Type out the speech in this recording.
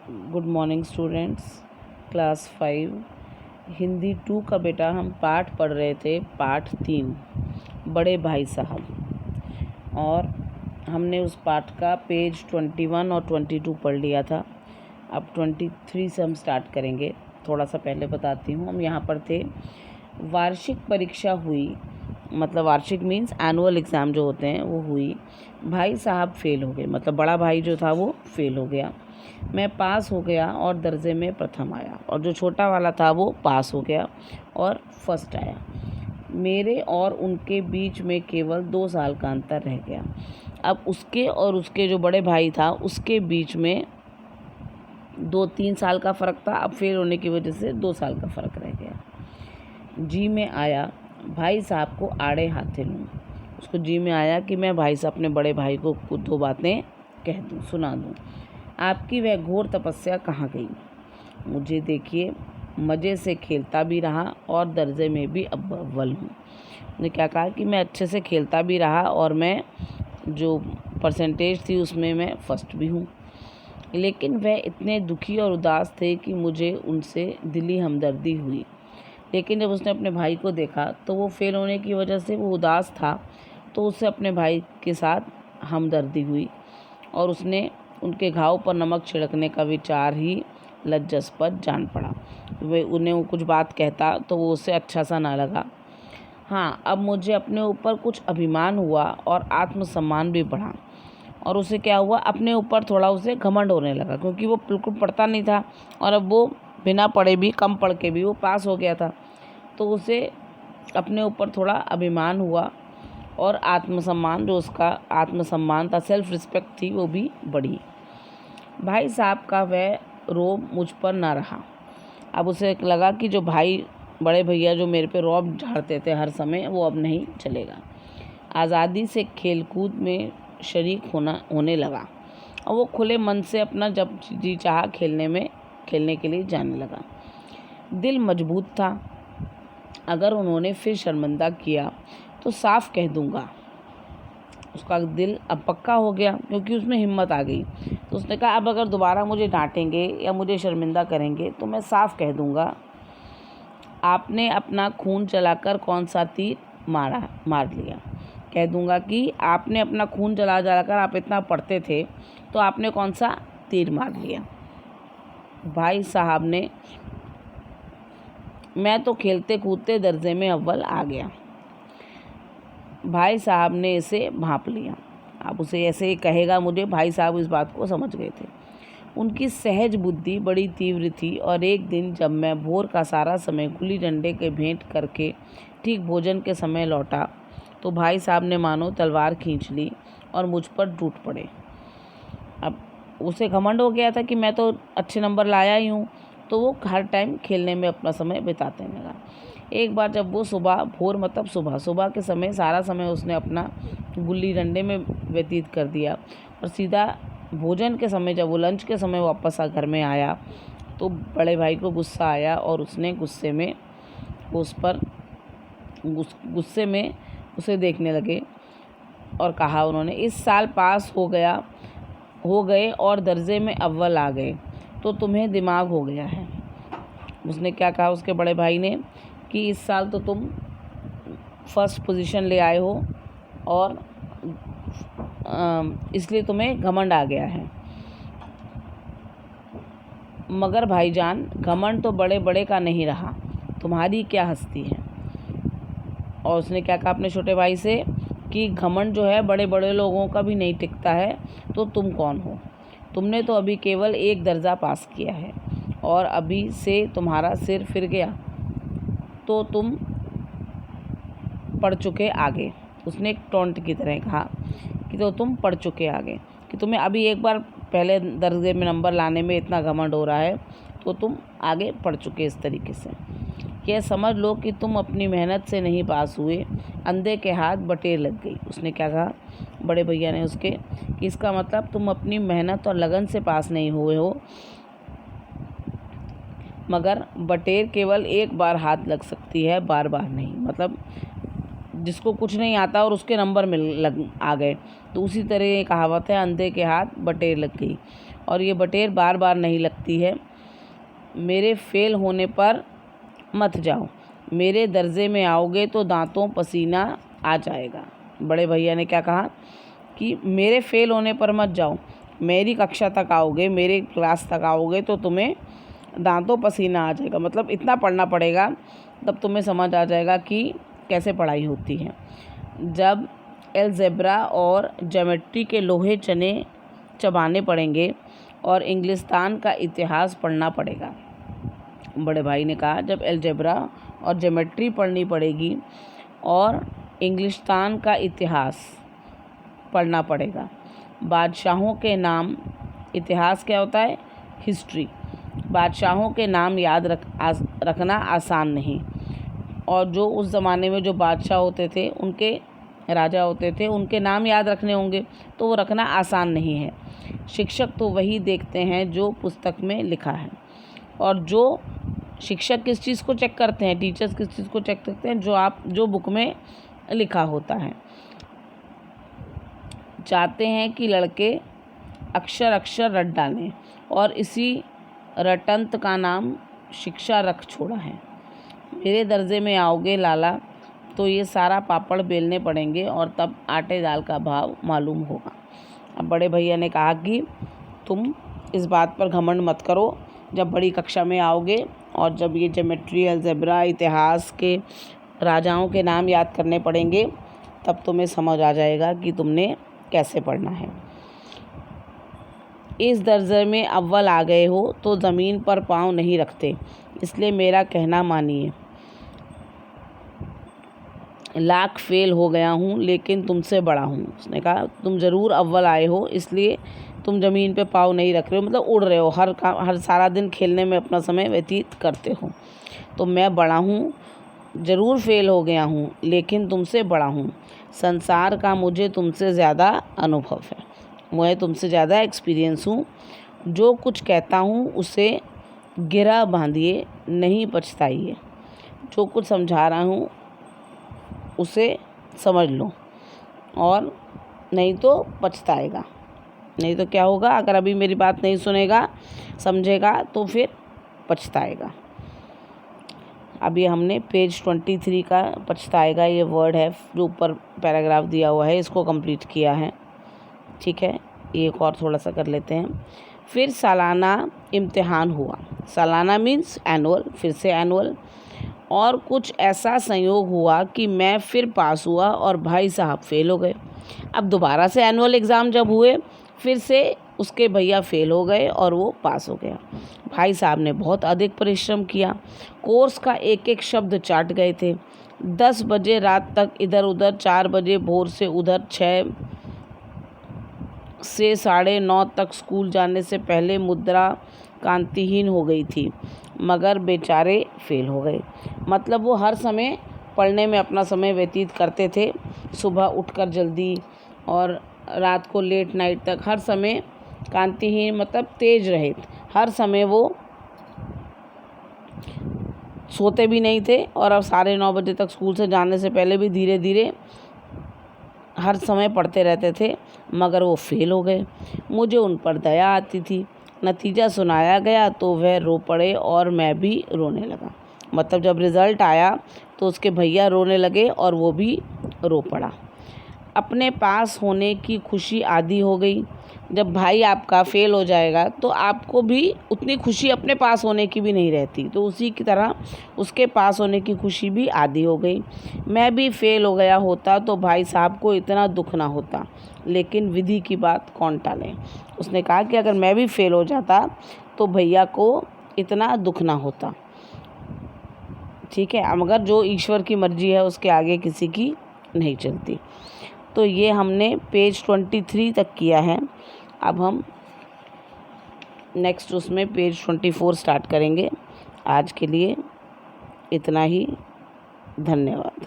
Good morning students. Class 5 Hindi 2 का बेटा हम पाठ पढ़ रहे थे, पाठ 3 बड़े भाई साहब। और हमने उस पाठ का पेज 21 और 22 पढ़ लिया था। अब 23 से हम स्टार्ट करेंगे। थोड़ा सा पहले बताती हूँ, हम यहाँ पर थे। वार्षिक परीक्षा हुई, मतलब वार्षिक मीन्स एनुअल एग्ज़ाम जो होते हैं वो हुई। भाई साहब फेल हो गए, मतलब बड़ा भाई जो था वो फेल हो गया। मैं पास हो गया और दर्जे में प्रथम आया, और जो छोटा वाला था वो पास हो गया और फर्स्ट आया। मेरे और उनके बीच में केवल 2 साल का अंतर रह गया। अब उसके और उसके जो बड़े भाई था उसके बीच में 2-3 साल का फ़र्क था। अब फेल होने की वजह से 2 साल का फ़र्क रह गया। जी में आया भाई साहब को आड़े हाथे लूँ। उसको जी में आया कि मैं भाई साहब अपने बड़े भाई को 2 बातें कह दूँ, सुना दूँ। आपकी वह घोर तपस्या कहाँ गई? मुझे देखिए, मज़े से खेलता भी रहा और दर्जे में भी अव्वल हूँ। ने क्या कहा कि मैं अच्छे से खेलता भी रहा और मैं जो परसेंटेज थी उसमें मैं फर्स्ट भी हूँ। लेकिन वह इतने दुखी और उदास थे कि मुझे उनसे दिली हमदर्दी हुई। लेकिन जब उसने अपने भाई को देखा तो वो फेल होने की वजह से वो उदास था, तो उससे अपने भाई के साथ हमदर्दी हुई और उसने उनके घाव पर नमक छिड़कने का विचार ही लज्जास्पद जान पड़ा। वो कुछ बात कहता तो वो उसे अच्छा सा ना लगा। हाँ, अब मुझे अपने ऊपर कुछ अभिमान हुआ और आत्मसम्मान भी बढ़ा। और उसे क्या हुआ, अपने ऊपर थोड़ा उसे घमंड होने लगा, क्योंकि वो बिल्कुल पढ़ता नहीं था और अब वो बिना पढ़े भी, कम पढ़ के भी वो पास हो गया था। तो उसे अपने ऊपर थोड़ा अभिमान हुआ और आत्मसम्मान, जो उसका आत्मसम्मान था, सेल्फ रिस्पेक्ट थी, वो भी बढ़ी। भाई साहब का वह रोब मुझ पर ना रहा। अब उसे लगा कि जो भाई, बड़े भैया जो मेरे पे रौब झाड़ते थे हर समय, वो अब नहीं चलेगा। आज़ादी से खेलकूद में शरीक होने लगा और वो खुले मन से अपना जब जी चाहा खेलने के लिए जाने लगा। दिल मजबूत था। अगर उन्होंने फिर शर्मिंदा किया तो साफ कह दूंगा। उसका दिल अब पक्का हो गया, क्योंकि उसमें हिम्मत आ गई। तो उसने कहा, अब अगर दोबारा मुझे डांटेंगे या मुझे शर्मिंदा करेंगे तो मैं साफ कह दूंगा, आपने अपना खून जलाकर कौन सा तीर मार लिया। कह दूंगा कि आपने अपना खून जलाकर, आप इतना पढ़ते थे तो आपने कौन सा तीर मार लिया। भाई साहब ने, मैं तो खेलते कूदते दर्जे में अव्वल आ गया। भाई साहब ने इसे भांप लिया। अब उसे ऐसे ही कहेगा मुझे, भाई साहब इस बात को समझ गए थे। उनकी सहज बुद्धि बड़ी तीव्र थी और एक दिन जब मैं भोर का सारा समय गुल्ली डंडे के भेंट करके ठीक भोजन के समय लौटा तो भाई साहब ने मानो तलवार खींच ली और मुझ पर टूट पड़े। अब उसे घमंड हो गया था कि मैं तो अच्छे नंबर लाया ही हूँ, तो वो हर टाइम खेलने में अपना समय बिताने लगा। एक बार जब वो सुबह के समय सारा समय उसने अपना गुल्ली डंडे में व्यतीत कर दिया और सीधा भोजन के समय, जब वो लंच के समय वापस घर में आया तो बड़े भाई को गुस्सा आया और उसने गुस्से में उसे देखने लगे और कहा उन्होंने, इस साल पास हो गए और दर्जे में अव्वल आ गए तो तुम्हें दिमाग हो गया है। उसने क्या कहा, उसके बड़े भाई ने, कि इस साल तो तुम फर्स्ट पोजीशन ले आए हो और इसलिए तुम्हें घमंड आ गया है। मगर भाईजान, घमंड तो बड़े बड़े का नहीं रहा, तुम्हारी क्या हस्ती है। और उसने क्या कहा अपने छोटे भाई से कि घमंड जो है बड़े बड़े लोगों का भी नहीं टिकता है, तो तुम कौन हो? तुमने तो अभी केवल 1 दर्जा पास किया है और अभी से तुम्हारा सिर फिर गया तो तुम पढ़ चुके आगे। उसने एक टोंट की तरह कहा कि तो तुम पढ़ चुके आगे, कि तुम्हें अभी एक बार पहले दर्जे में नंबर लाने में इतना घमंड हो रहा है तो तुम आगे पढ़ चुके। इस तरीके से यह समझ लो कि तुम अपनी मेहनत से नहीं पास हुए, अंधे के हाथ बटेर लग गई। उसने क्या कहा बड़े भैया ने उसके, कि इसका मतलब तुम अपनी मेहनत और लगन से पास नहीं हुए हो, मगर बटेर केवल एक बार हाथ लग सकती है, बार बार नहीं। मतलब जिसको कुछ नहीं आता और उसके नंबर आ गए, तो उसी तरह ये कहावत है, अंधे के हाथ बटेर लग गई। और ये बटेर बार बार नहीं लगती है। मेरे फेल होने पर मत जाओ, मेरे दर्जे में आओगे तो दांतों पसीना आ जाएगा। बड़े भैया ने क्या कहा कि मेरे फेल होने पर मत जाओ, मेरी कक्षा तक आओगे, मेरे क्लास तक आओगे तो तुम्हें दांतों पसीना आ जाएगा। मतलब इतना पढ़ना पड़ेगा तब तुम्हें समझ आ जाएगा कि कैसे पढ़ाई होती है। जब अलजेब्रा और ज्योमेट्री के लोहे चने चबाने पड़ेंगे और इंग्लिस्तान का इतिहास पढ़ना पड़ेगा। बड़े भाई ने कहा जब अलजेब्रा और ज्योमेट्री पढ़नी पड़ेगी और इंग्लिस्तान का इतिहास पढ़ना पड़ेगा। बादशाहों के नाम, इतिहास क्या होता है? हिस्ट्री। बादशाहों के नाम याद रखना आसान नहीं, और जो उस ज़माने में जो बादशाह होते थे, उनके राजा होते थे, उनके नाम याद रखने होंगे तो वो रखना आसान नहीं है। शिक्षक तो वही देखते हैं जो पुस्तक में लिखा है, और जो शिक्षक किस चीज़ को चेक करते हैं, टीचर्स किस चीज़ को चेक करते हैं? जो बुक में लिखा होता है। चाहते हैं कि लड़के अक्षर अक्षर रट डालें, और इसी रटंत का नाम शिक्षा रख छोड़ा है। मेरे दर्जे में आओगे लाला तो ये सारा पापड़ बेलने पड़ेंगे और तब आटे दाल का भाव मालूम होगा। अब बड़े भैया ने कहा कि तुम इस बात पर घमंड मत करो, जब बड़ी कक्षा में आओगे और जब ये ज्योमेट्री, अलजेब्रा, इतिहास के राजाओं के नाम याद करने पड़ेंगे तब तुम्हें समझ आ जाएगा कि तुमने कैसे पढ़ना है। इस दर्जे में अव्वल आ गए हो तो ज़मीन पर पाँव नहीं रखते, इसलिए मेरा कहना मानिए। लाख फेल हो गया हूँ लेकिन तुमसे बड़ा हूँ। उसने कहा तुम ज़रूर अव्वल आए हो, इसलिए तुम ज़मीन पे पाँव नहीं रख रहे हो, मतलब उड़ रहे हो, हर सारा दिन खेलने में अपना समय व्यतीत करते हो। तो मैं बड़ा हूँ, ज़रूर फेल हो गया हूँ लेकिन तुमसे बड़ा हूँ। संसार का मुझे तुमसे ज़्यादा अनुभव है, मैं तुमसे ज़्यादा एक्सपीरियंस हूँ। जो कुछ कहता हूँ उसे गिरा बांधिए, नहीं पछताइए। जो कुछ समझा रहा हूँ उसे समझ लो, और नहीं तो पछताएगा। नहीं तो क्या होगा? अगर अभी मेरी बात नहीं सुनेगा, समझेगा, तो फिर पछताएगा। अभी हमने पेज 23 का पछताएगा ये वर्ड है जो ऊपर पैराग्राफ दिया हुआ है, इसको कंप्लीट किया है। ठीक है, एक और थोड़ा सा कर लेते हैं। फिर सालाना इम्तिहान हुआ। सालाना मीन्स एनुअल, फिर से एनुअल। और कुछ ऐसा संयोग हुआ कि मैं फिर पास हुआ और भाई साहब फेल हो गए। अब दोबारा से एनुअल एग्ज़ाम जब हुए, फिर से उसके भैया फेल हो गए और वो पास हो गया। भाई साहब ने बहुत अधिक परिश्रम किया, कोर्स का एक एक शब्द चाट गए थे। 10 बजे रात तक इधर उधर, 4 बजे भोर से उधर, 6 से 9:30 तक स्कूल जाने से पहले मुद्रा कांतिहीन हो गई थी, मगर बेचारे फेल हो गए। मतलब वो हर समय पढ़ने में अपना समय व्यतीत करते थे, सुबह उठकर जल्दी और रात को लेट नाइट तक, हर समय कांतिहीन मतलब तेज रहे, हर समय वो सोते भी नहीं थे, और अब 9:30 बजे तक स्कूल से जाने से पहले भी धीरे धीरे हर समय पढ़ते रहते थे, मगर वो फेल हो गए। मुझे उन पर दया आती थी। नतीजा सुनाया गया तो वह रो पड़े और मैं भी रोने लगा। मतलब जब रिज़ल्ट आया तो उसके भैया रोने लगे और वो भी रो पड़ा। अपने पास होने की खुशी आधी हो गई। जब भाई आपका फेल हो जाएगा तो आपको भी उतनी खुशी अपने पास होने की भी नहीं रहती, तो उसी की तरह उसके पास होने की खुशी भी आधी हो गई। मैं भी फेल हो गया होता तो भाई साहब को इतना दुख ना होता, लेकिन विधि की बात कौन टाले। उसने कहा कि अगर मैं भी फेल हो जाता तो भैया को इतना दुख ना होता। ठीक है, मगर जो ईश्वर की मर्जी है उसके आगे किसी की नहीं चलती। तो ये हमने पेज 23 तक किया है। अब हम नेक्स्ट उसमें पेज 24 स्टार्ट करेंगे। आज के लिए इतना ही, धन्यवाद।